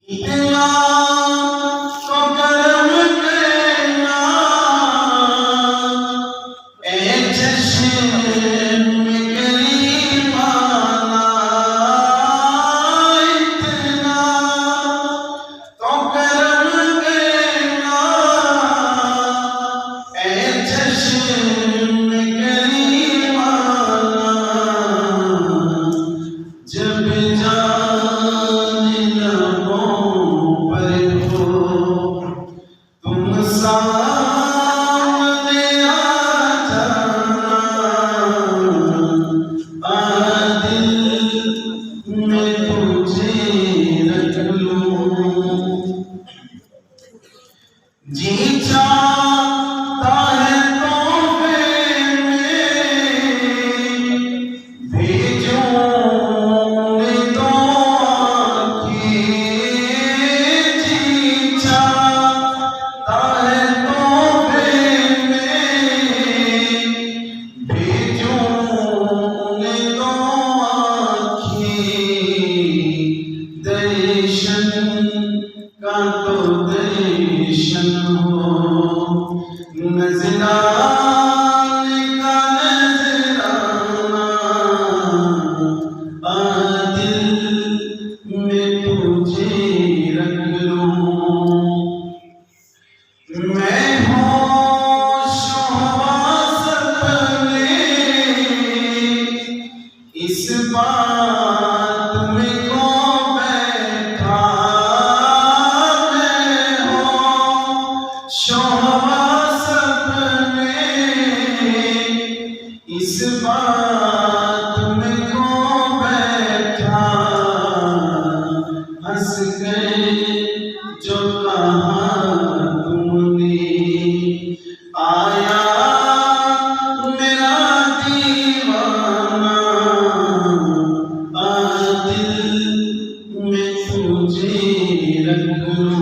इतना तो करम देना ए चश्मे करीमाना, इतना तो करम देना ए चश्मे करीमाना, जब तुम सामने आ जाना, दिल में तुझे रख लूं। जी चाहता है तोहफे में भेजूं तो आँखें, जी चाहता है तोहफे में भेजूं तो आँखें, दर्शन का तो दर्शन हो, नजराने का नजराना, दिल में तुझे रख लूं। मैं होश हवास अपने इस बात में खो बैठा, मैं होश हवास अपने इस बात में खो बैठा, हंस गए जो कहा तुमने, आया मेरा दीवाना, दिल में तुझे रख लूं।